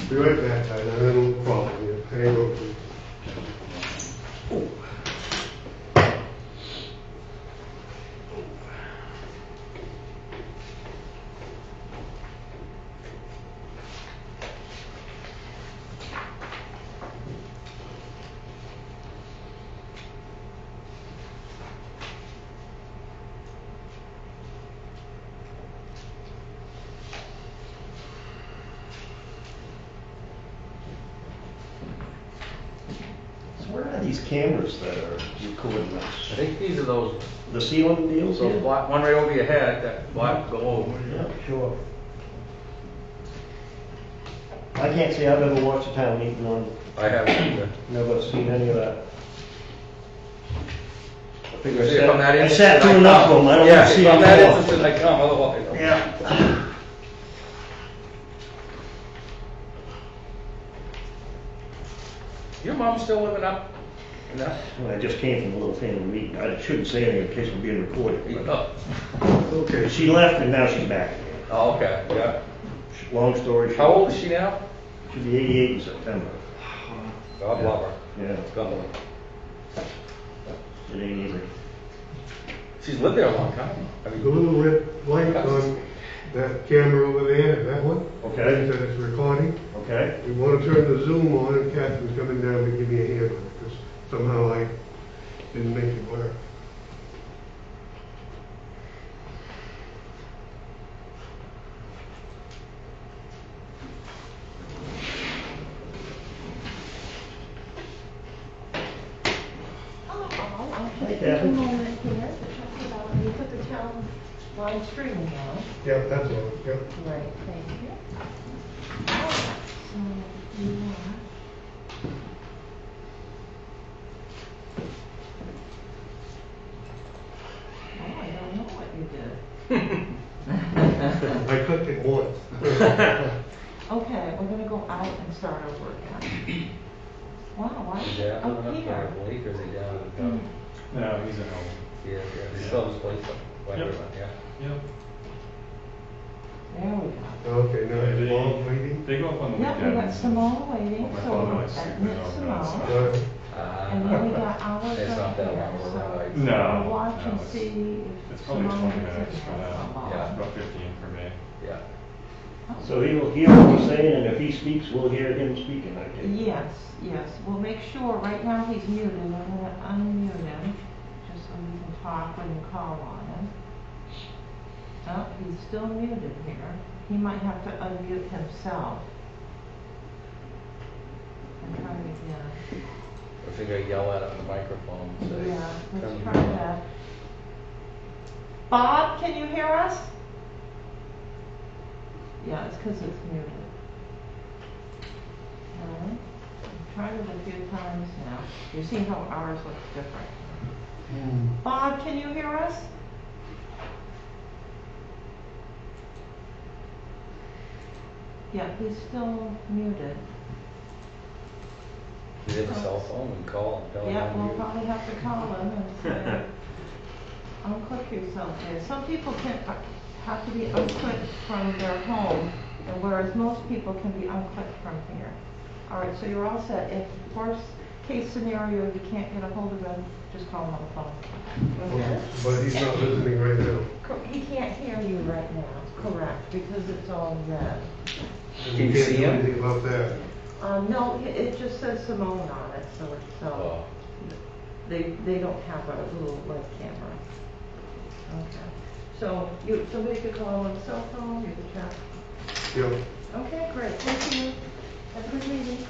Be right back, I have a little problem here. Hang on, please. So where are these cameras that are recording I us? think these are those, The ceiling deals those here? black, one right over your head, that black globe. Yeah, sure. I can't say I've ever watched a town meeting on, I haven't. never seen any of that. I figure See, if I'm that I interested, sat through I enough of come. them, I don't Yeah, want to see if I'm any that more. interested, I come, otherwise. Yeah. Your mom's still living up in that? Well, I just came from a little family meeting. I shouldn't say anything in case we're being recorded. but- Oh, Okay, She left and now she's back again. oh, okay, yeah. Long story short. How old is she now? She'll be 88 in September. God love her. Yeah, God love her. it ain't easy. She's lived there a long time. I the mean, little red light on that camera over there, that one. Okay. That it's recording. Okay? We want to turn the zoom on, and Catherine's coming down to give me a hand on it, because somehow I didn't make it work. I'll Hi, just take a Kathy. moment here to check it out. You put the town line streaming on. Yeah, that's all, yeah. Right, thank you. So you are. Oh, I don't know what you did. I clicked it once. Okay, we're gonna go out and start over again. Wow, why? is that Oh, living up here. there, I believe, or is he down in, No, he's at home. yeah, he still has his place up, Yep. yeah. Yep. There we go. Okay, now it's long waiting. They go up on the Yeah, weekends. we got Simone waiting, Well, my so father we're likes at sleeping Nick over Simone. outside. And then we got ours It's not right that here, long of a so ride. No, we'll watch no, and it's- see It's if probably Simone 20 gets minutes in for here that. somehow. Yeah. About 15 for me. Yeah. So he'll hear what we're saying, and if he speaks, we'll hear him speaking, I think. Yes, yes, we'll make sure, right now he's muted, I'm gonna unmute him, just so we can talk when you call on him. Oh, he's still muted here, he might have to unmute himself. And try it again. I think I yell at him in the microphone and say. Yeah, "Turn let's the try music that. Bob, can you hear us? Yeah, it's 'cause it's muted. Alright, I've tried it a few times now. You see how ours looks different. Bob, can you hear us? Yeah, he's still muted. You have a cell phone and call and tell him. Yeah, I'm we'll muted. probably have to call him and say, unclick yourself there. Some people can, have to be unclicked from their home, and whereas most people can be unclicked from here. All right, so you're all set. If worst case scenario, you can't get a hold of him, just call him on the phone. Okay? But he's not listening right now. He can't hear you right now, correct, because it's all red. And Can you we can't see do him? anything about that. No, it just says Simone on it, so it's, Oh. they don't have a little light camera. Okay, so somebody could call on the cell phone, you could check. Yeah. Okay, great, thank you. Have a good meeting.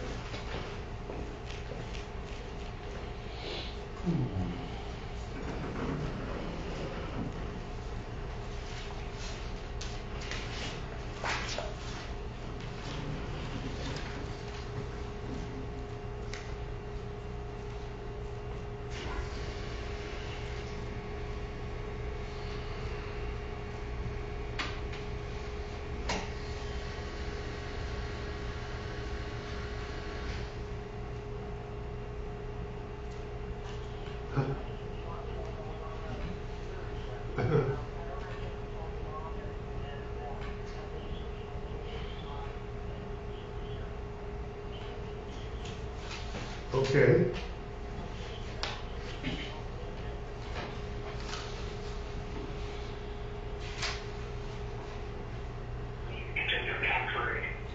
Okay.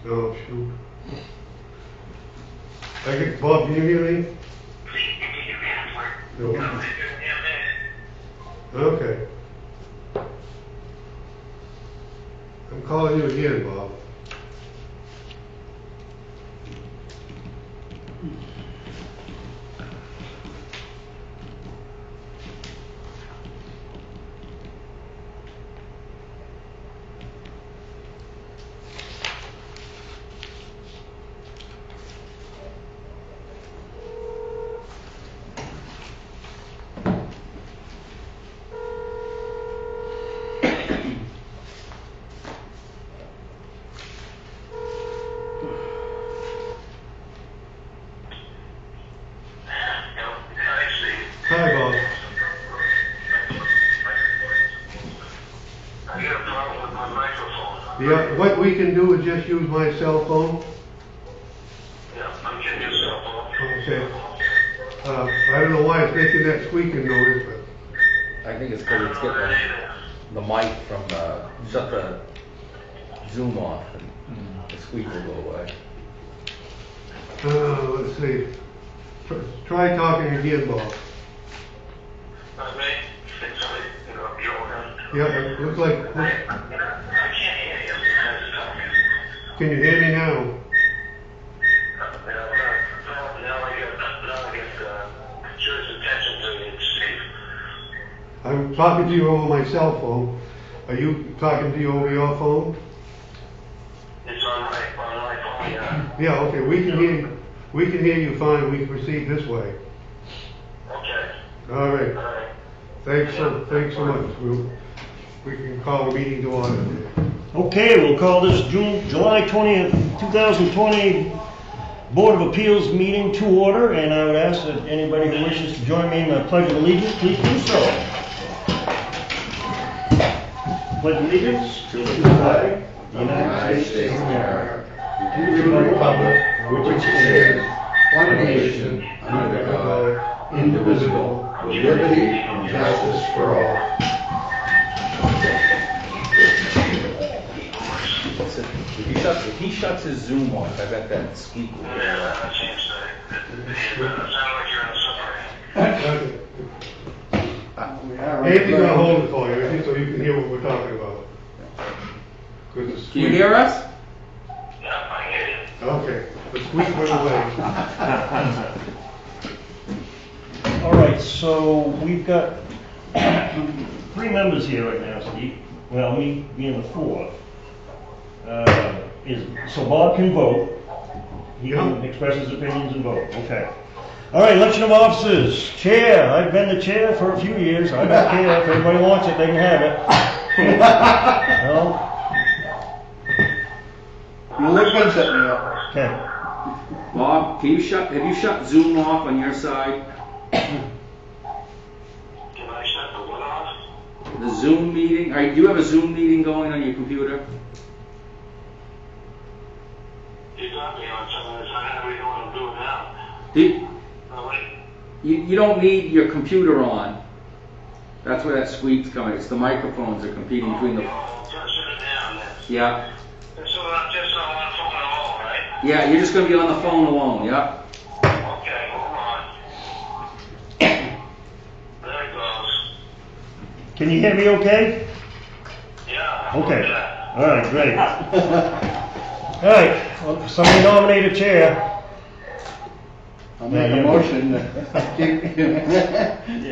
Oh, shoot. I get, Bob, can you hear me? No. Okay. I'm calling you again, Bob. Hi, Bob. I got a problem with my microphone. Yeah, what we can do is just use my cell phone. Yeah, I'm getting your cell phone. Okay. I don't know why it's making that squeaking noise, but I think it's because it's getting the mic from, shut the Zoom off and the squeak will go away. let's see. Try talking again, Bob. I may think somebody, you're on. Yeah, it looks like. I can't hear you. That's talking. Can you hear me now? Now I get Jerry's attention to you, Steve. I'm talking to you over my cell phone. Are you talking to you over your phone? It's on my phone, yeah. Yeah, okay, we can hear you fine, we can proceed this way. Okay, All right, all right. thanks so much. We can call the meeting to order. Okay, we'll call this July 20th, 2020 Board of Appeals meeting to order, and I would ask that anybody who wishes to join me in the Pledge of Allegiance, please do so. Pledge allegiance to the flag of the United States of America, to the republic which stands one nation under God, indivisible, with liberty and justice for all. If he shuts his Zoom off, I bet that squeak will go away. Yeah, that seems to, it sounds like you're in a submarine. Andy's gonna hold it for you, so you can hear what we're talking about. Can you hear us? Yeah, I hear you. Okay, the squeak went away. All right, so we've got 3 members here right now, Steve. Well, me being the 4th. So Bob can vote. He can express his opinions and vote. Okay. All right, election of officers. Chair. I've been the chair for a few years. I don't care. If everybody wants it, they can have it. No? You look good setting me up. Okay. Bob, have you shut Zoom off on your side? Can I shut the what off? The Zoom meeting? Do you have a Zoom meeting going on your computer? You got me on some of this, I don't really know what I'm doing now. No, wait. You don't need your computer on. That's where that squeak's coming. It's the microphones are competing between the... Oh, just shut it down then. Yeah. So I'm just on one phone alone, right? Yeah, you're just going to be on the phone alone, yeah? Okay, hold on. There it goes. Can you hear me okay? Yeah. Okay. Yeah. All right, great. All right, well, somebody nominate a chair. I'll make a motion to keep,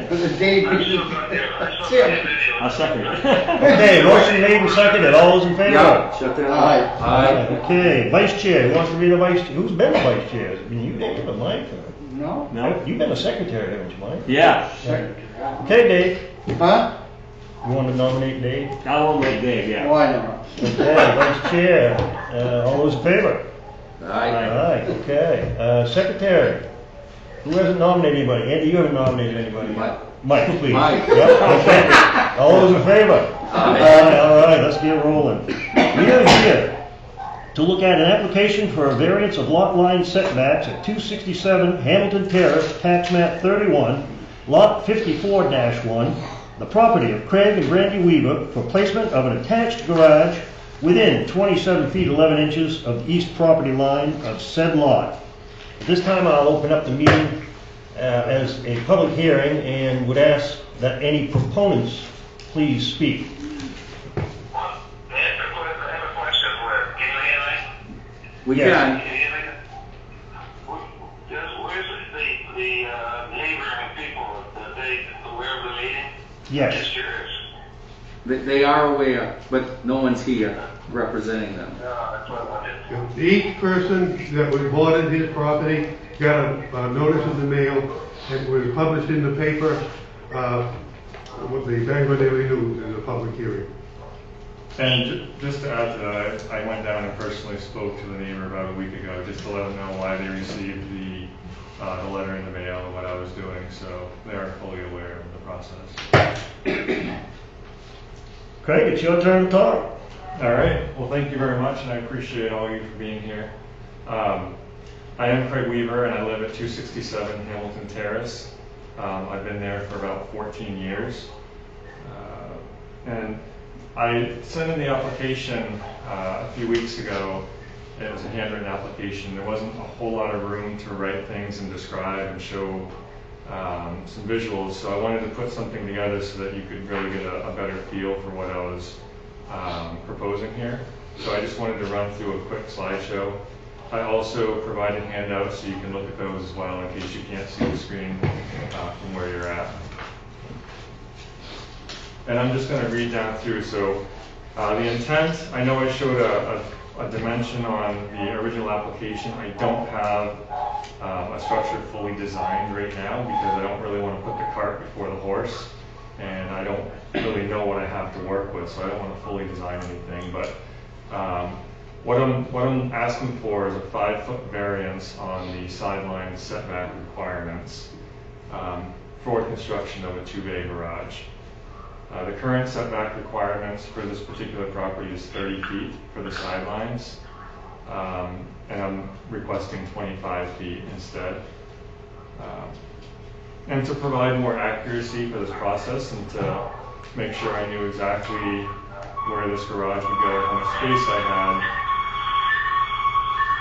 for the date. I still got the video. I'll second it. Okay, motion made and seconded. All those in favor? Yeah, shut that off. Aye. Aye. Okay, vice chair. Who wants to be the vice chair? Who's been the vice chair? Has it been you, Dave, or Mike? No? No? You've been the secretary, haven't you, Mike? Yeah. Okay, Dave. Huh? You want to nominate Dave? I will make Dave, yeah. Why not? Okay, vice chair. All those in favor? Aye. Aye, okay. Secretary. Who hasn't nominated anybody? Andy, you haven't nominated anybody yet. Mike, please. Mike. Yep, okay. All those in favor? Aye. All right, let's get rolling. We are here to look at an application for a variance of lot line setbacks at 267 Hamilton Terrace, tax map 31, lot 54-1, the property of Craig and Brandy Weaver for placement of an attached garage within 27 feet 11 inches of the east property line of said lot. At this time, I'll open up the meeting as a public hearing and would ask that any proponents please speak. I have a question for you. Can you hear me? We Yes. can. Can you hear me? Where's the neighboring people? Are they aware of the meeting? Yes. Just curious. They are aware, but no one's here representing them. No, that's what I wanted. Each person that was bought in his property got a notice in the mail and was published in the paper, with the Bangor Daily News as a public hearing. And just to add to that, I went down and personally spoke to the neighbor about a week ago just to let them know why they received the letter in the mail and what I was doing, so they are fully aware of the process. Craig, it's your turn to talk. All right. Well, thank you very much, and I appreciate all of you for being here. I am Craig Weaver, and I live at 267 Hamilton Terrace. I've been there for about 14 years. And I sent in the application a few weeks ago. It was a handwritten application. There wasn't a whole lot of room to write things and describe and show some visuals, so I wanted to put something together so that you could really get a better feel for what I was proposing here. So I just wanted to run through a quick slideshow. I also provided handouts so you can look at those as well in case you can't see the screen from where you're at. And I'm just going to read down through. So the intent, I know I showed a dimension on the original application. I don't have a structure fully designed right now because I don't really want to put the cart before the horse, and I don't really know what I have to work with, so I don't want to fully design anything. But what I'm asking for is a 5-foot variance on the sideline setback requirements for construction of a 2-bay garage. The current setback requirements for this particular property is 30 feet for the sidelines, and I'm requesting 25 feet instead. And to provide more accuracy for this process and to make sure I knew exactly where this garage would go, how much space I had,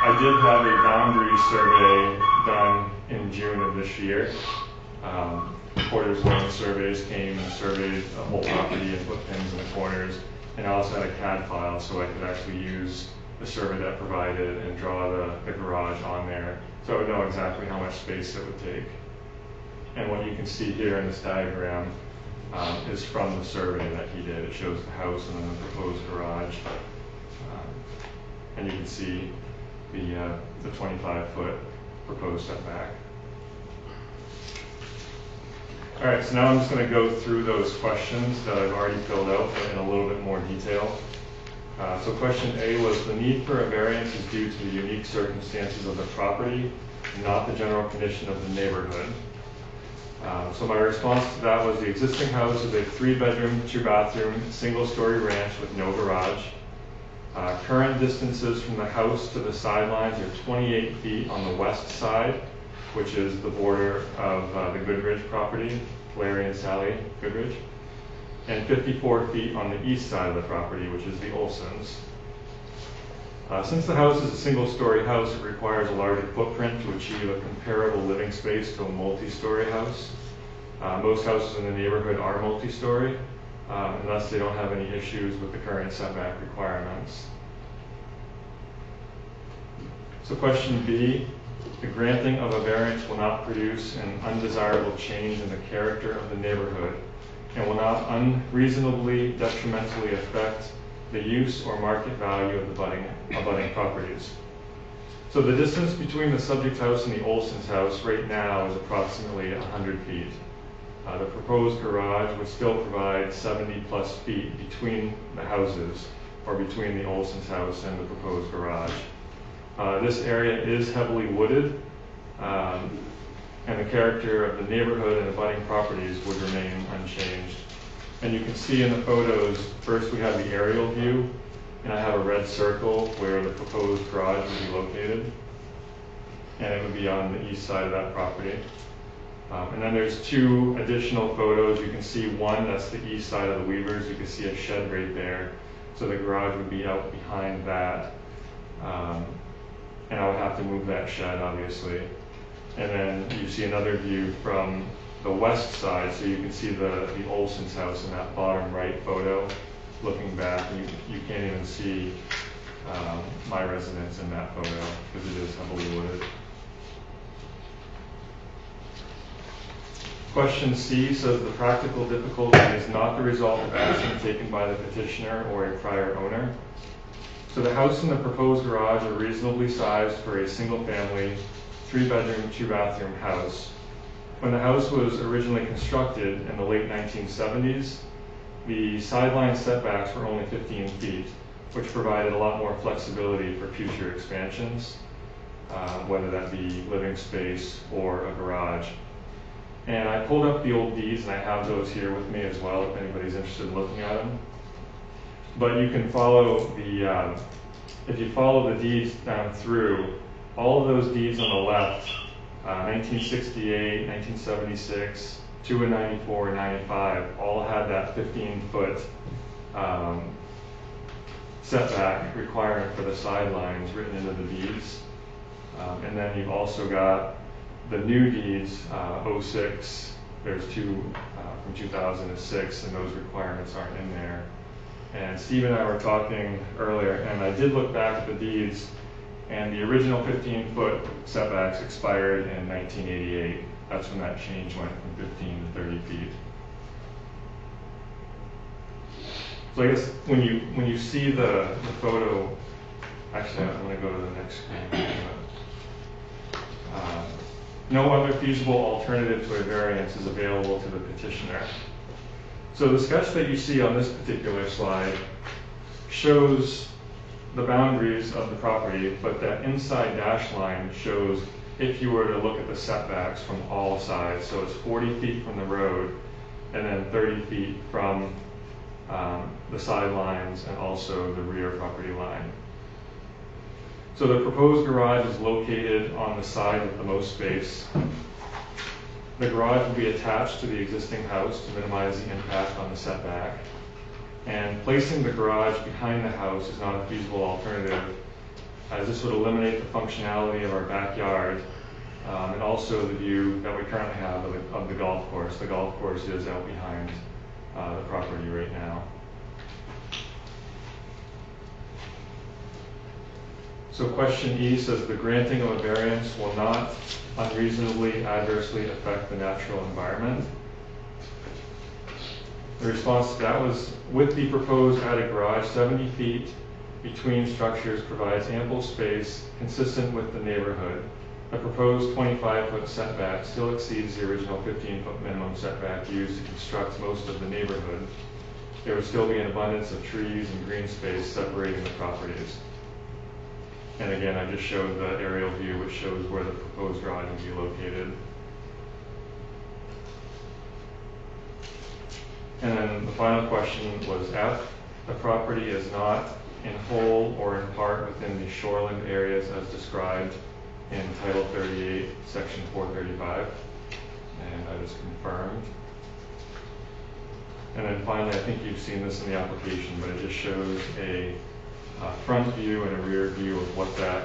I did have a boundary survey done in June of this year. Porter's Loan Surveys came and surveyed the whole property and put pins in the corners, and I also had a CAD file so I could actually use the survey that provided and draw the garage on there, so I would know exactly how much space it would take. And what you can see here in this diagram is from the survey that he did. It shows the house and then the proposed garage, and you can see the 25-foot proposed setback. All right, so now I'm just going to go through those questions that I've already filled out, but in a little bit more detail. So question A was, the need for a variance is due to the unique circumstances of the property, not the general condition of the neighborhood. So my response to that was, the existing house is a 3-bedroom, 2-bathroom, single-story ranch with no garage. Current distances from the house to the sidelines are 28 feet on the west side, which is the border of the Goodrich property, Larry and Sally Goodrich, and 54 feet on the east side of the property, which is the Olsons. Since the house is a single-story house, it requires a larger footprint to achieve a comparable living space to a multi-story house. Most houses in the neighborhood are multi-story, and thus they don't have any issues with the current setback requirements. So question B, the granting of a variance will not produce an undesirable change in the character of the neighborhood and will not unreasonably detrimentally affect the use or market value of the abutting properties. So the distance between the subject house and the Olson's house right now is approximately 100 feet. The proposed garage would still provide 70 plus feet between the houses, or between the Olson's house and the proposed garage. This area is heavily wooded, and the character of the neighborhood and abutting properties would remain unchanged. And you can see in the photos, first we have the aerial view, and I have a red circle where the proposed garage would be located. And it would be on the east side of that property. And then there's two additional photos. You can see one, that's the east side of the Weavers. You can see a shed right there. So the garage would be out behind that. And I would have to move that shed, obviously. And then you see another view from the west side, so you can see the Olson's house in that bottom right photo. Looking back, you can't even see my residence in that photo because it is heavily wooded. Question C says the practical difficulty is not the result of action taken by the petitioner or a prior owner. So the house and the proposed garage are reasonably sized for a single-family, 3-bedroom, 2-bathroom house. When the house was originally constructed in the late 1970s, the sideline setbacks were only 15 feet, which provided a lot more flexibility for future expansions, whether that be living space or a garage. And I pulled up the old deeds, and I have those here with me as well, if anybody's interested in looking at them. But you can follow the, if you follow the deeds down through, all of those deeds on the left, 1968, 1976, 2 and 94, and 95, all had that 15-foot setback requirement for the sidelines written into the deeds. And then you've also got the new deeds, 06, there's two from 2006, and those requirements aren't in there. And Steve and I were talking earlier, and I did look back at the deeds, and the original 15-foot setbacks expired in 1988. That's when that change went from 15 to 30 feet. So I guess when you see the photo, actually I'm going to go to the next screen. No other feasible alternative to a variance is available to the petitioner. So the sketch that you see on this particular slide shows the boundaries of the property, but that inside dash line shows if you were to look at the setbacks from all sides. So it's 40 feet from the road, and then 30 feet from the sidelines and also the rear property line. So the proposed garage is located on the side with the most space. The garage will be attached to the existing house to minimize the impact on the setback. And placing the garage behind the house is not a feasible alternative, as this would eliminate the functionality of our backyard and also the view that we currently have of the golf course. The golf course is out behind the property right now. So question E says the granting of a variance will not unreasonably adversely affect the natural environment. The response to that was, with the proposed added garage, 70 feet between structures provides ample space consistent with the neighborhood. The proposed 25-foot setback still exceeds the original 15-foot minimum setback used to construct most of the neighborhood. There would still be an abundance of trees and green space separating the properties. And again, I just showed the aerial view, which shows where the proposed garage would be located. And then the final question was F. The property is not in whole or in part within the shoreland areas as described in Title 38, Section 435. And that is confirmed. And then finally, I think you've seen this in the application, but it just shows a front view and a rear view of what that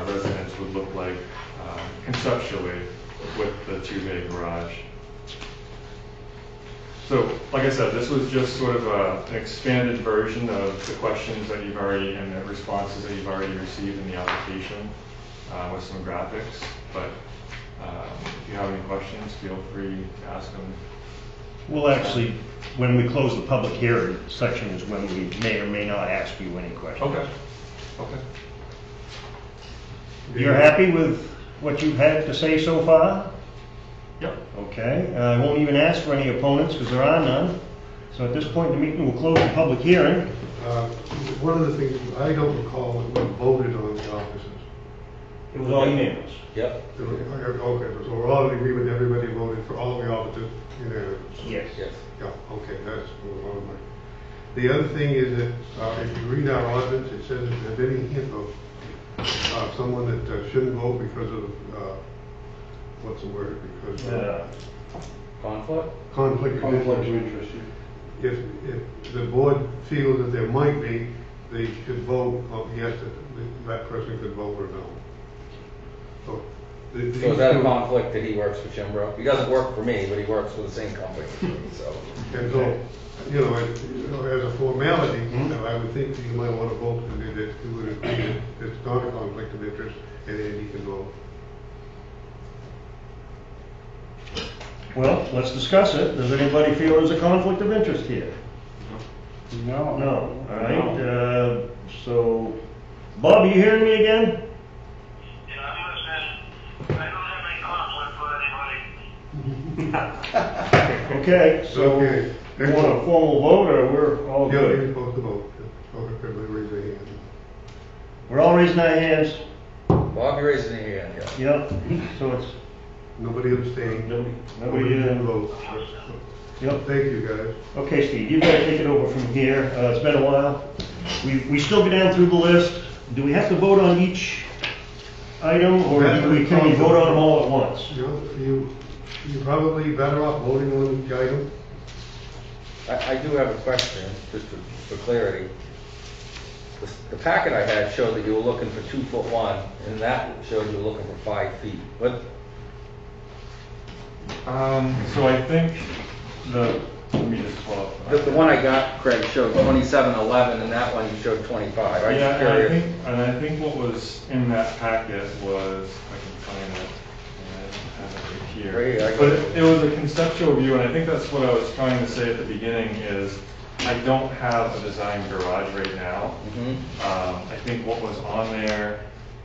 residence would look like conceptually with the 2-bay garage. So, like I said, this was just sort of an expanded version of the questions that you've already, and the responses that you've already received in the application with some graphics. But if you have any questions, feel free to ask them. Well, actually, when we close the public hearing section is when we may or may not ask you any questions. Okay. Okay. You're happy with what you've had to say so far? Yep. Okay. I won't even ask for any opponents because there are none. So at this point in the meeting, we'll close the public hearing. One of the things, I don't recall what we voted on the offices. It was all unanimous. Yep. Okay, so we're all in agreement, everybody voted for all the offices unanimous. Yes. Yes. Yeah, okay, that's one of my. The other thing is that, if you read our ordinance, it says if there's any hint of, someone that shouldn't vote because of, what's the word, because of Conflict? conflict of Conflict of interest. interest. If the board feels that there might be, they should vote, yes, that person could vote or no. So, So is that a conflict that he works for Chimbrow? He doesn't work for me, but he works for the same company, so. And so, as a formality, I would think that you might want to vote that you would agree that it's not a conflict of interest, and then you can vote. Well, let's discuss it. Does anybody feel there's a conflict of interest here? No. No, all right, so, Bob, are you hearing me again? Yeah, I'm listening. I don't have any conflict with anybody. Okay, so, Okay. you want a formal vote, or we're all Yeah, you're good? supposed to vote. Okay, everybody raise their hand. We're all raising our hands, Bob, you're raising your hand, yeah. yep, so it's, Nobody abstained. nobody, didn't vote. yep. Thank you, guys. Okay, Steve, you gotta take it over from here. It's been a while. We still go down through the list. Do we have to vote on each item, or can we vote on them all at once? You're probably better off voting on each item. I do have a question, just for clarity. The packet I had showed that you were looking for 2'1", and that showed you were looking for 5 feet. What, So I think let me just pull up. the one I got, Craig, showed 27'11", and that one you showed 25. I'm Yeah, just curious. and I think what was in that packet was, if I can find it, I have it right here. Right here, I got But it. it was a conceptual view, and I think that's what I was trying to say at the beginning is, I don't have a designed garage right now. Mhm. I think what was on there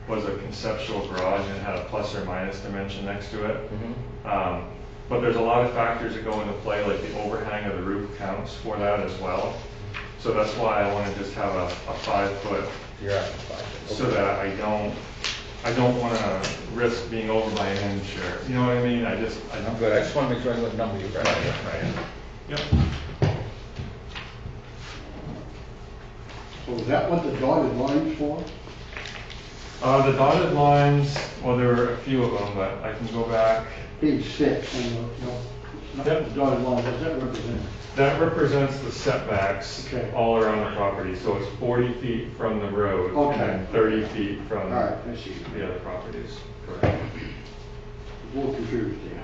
was a conceptual garage and had a plus or minus dimension next to it. Mhm. But there's a lot of factors that go into play, like the overhang of the roof counts for that as well. So that's why I want to just have a 5-foot, You're at 5 feet. so that I don't want to risk being over by an inch or, you know what I mean? I I'm don't. good, I just want to make sure I know what number you got. Right. Yep. So is that what the dotted line's for? The dotted lines, well, there were a few of them, but I can go back. Page 6, and not the dotted line, what does that represent? That represents the setbacks Okay. all around the property. So it's 40 feet from the road Okay. and then 30 feet from All right, I see. the other properties. Correct. A little confused there.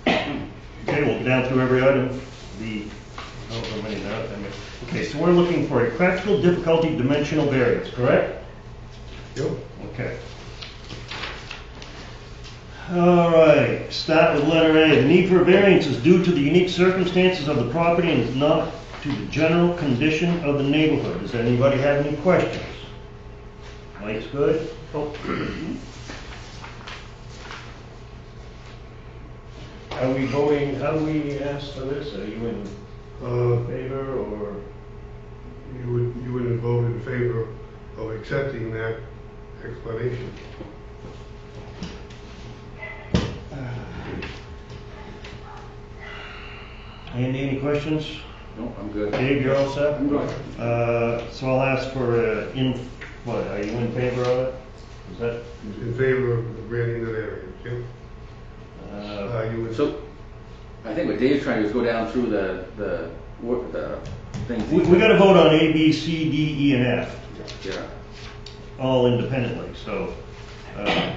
Okay, we'll go down through every item. However many there are. Okay, so we're looking for a practical difficulty dimensional variance, correct? Yep. Okay. All right, start with letter A. The need for a variance is due to the unique circumstances of the property and is not to the general condition of the neighborhood. Does anybody have any questions? Mike's good? Are we voting, how do we ask for this? Are you in favor or? You would vote in favor of accepting that explanation. Andy, any questions? No, I'm good. Dave, you're all set? I'm good. So I'll ask for, what, are you in favor of it? Is that? In favor of granting the variance, yeah? You would. So, I think what Dave's trying to do is go down through the things. We gotta vote on A, B, C, D, E, and F, Yeah. all independently, so, I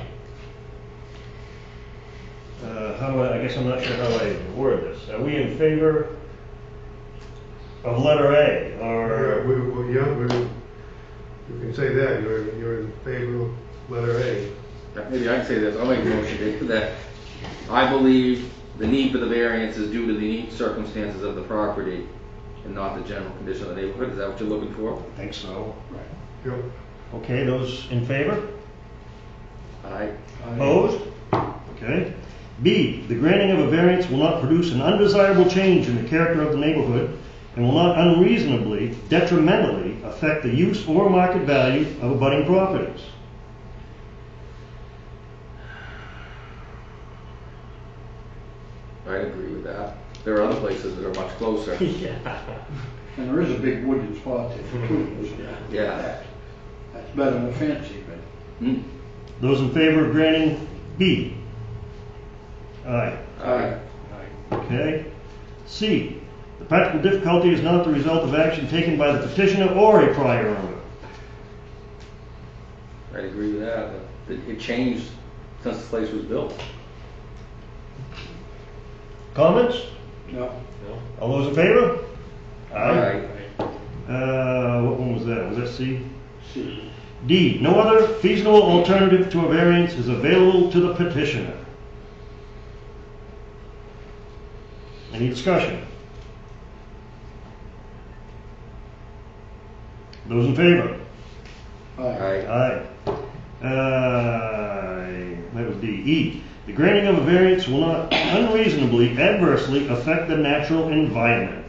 guess I'm not sure how I word this. Are we in favor of letter A, or? You can say that, you're in favor of letter A. Maybe I can say this, I'll make a motion, Dave, that I believe the need for the variance is due to the unique circumstances of the property and not the general condition of the neighborhood. Is that what you're looking for? I think so. Yep. Okay, those in favor? Aye. Opposed? Okay. B, the granting of a variance will not produce an undesirable change in the character of the neighborhood and will not unreasonably, detrimentally affect the use or market value of abutting properties. there are other places that are much closer. And there is a big wooded spot there too. Yeah. That's better than fancy, but. Hmm. Those in favor of granting B? Aye. Aye. Okay. C, the practical difficulty is not the result of action taken by the petitioner or a prior owner. I'd agree with that. It changed since the place was built. Comments? No. All those in favor? Aye. What one was that? Was that C? See. D, no other feasible alternative to a variance is available to the petitioner. Any discussion? Those in favor? Aye. Aye. That was D. E, the granting of a variance will not unreasonably adversely affect the natural environment.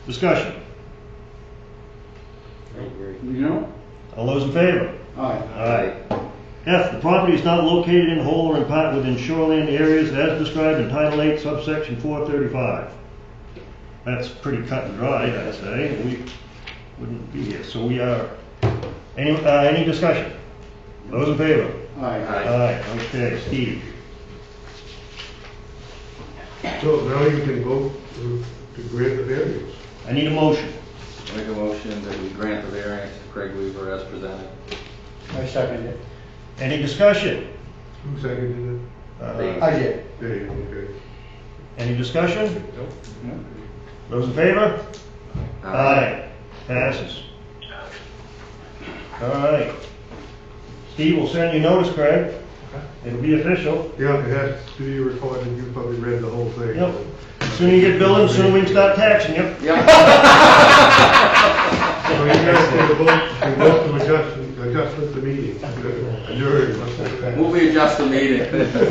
Discussion. I agree. You know? All those in favor? Aye. Aye. F, the property is not located in whole or in part within shoreline areas as described in Title 8, subsection 435. That's pretty cut and dried, I'd say. We wouldn't be here. So we are, any discussion? Those in favor? Aye. Aye. Okay, Steve. So now you can vote to grant the variance. I need a motion. Make a motion that we grant the variance to Craig Weaver as presented. I second it. Any discussion? Who seconded Uh, I did. it? Dave, okay. Any discussion? No? Those in favor? Aye. Passes. All right. Steve will send you notice, Craig. It'll be official. Yeah, it has to be recorded, you probably read the whole thing. Yep. As soon as you get billing, soon we can start taxing you. Yeah. So you guys can vote to adjustment the meeting. Adjourn. Will we adjust the meeting?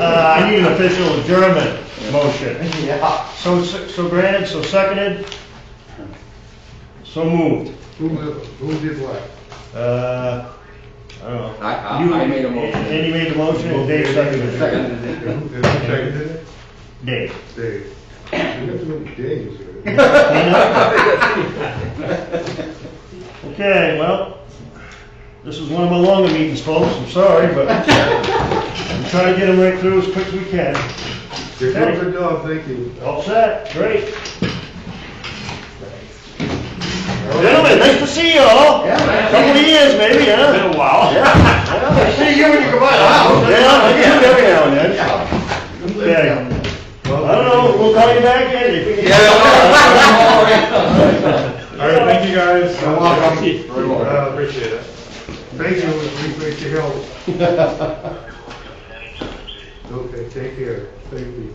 I need an official adjournment motion. Yeah. So granted, so seconded, so moved. Who did what? I don't know. I made a motion. Andy made the motion and Dave seconded it. Who seconded it? Dave. Dave. You got too many days here. Okay, well, this is one of my longer meetings, folks, I'm sorry, but I'm trying to get them right through as quick as we can. You're doing a good job, thank you. All set, great. Gentlemen, nice to see you all. Yeah. Couple of years maybe, huh? Been a while. I see you when you come by the house. Yeah, I do every now and then. Okay. I don't know, we'll call you back in if we can. All right, thank you guys. You're welcome. Very well. Appreciate it. Thank you, we appreciate your help. Okay, take care, thank you.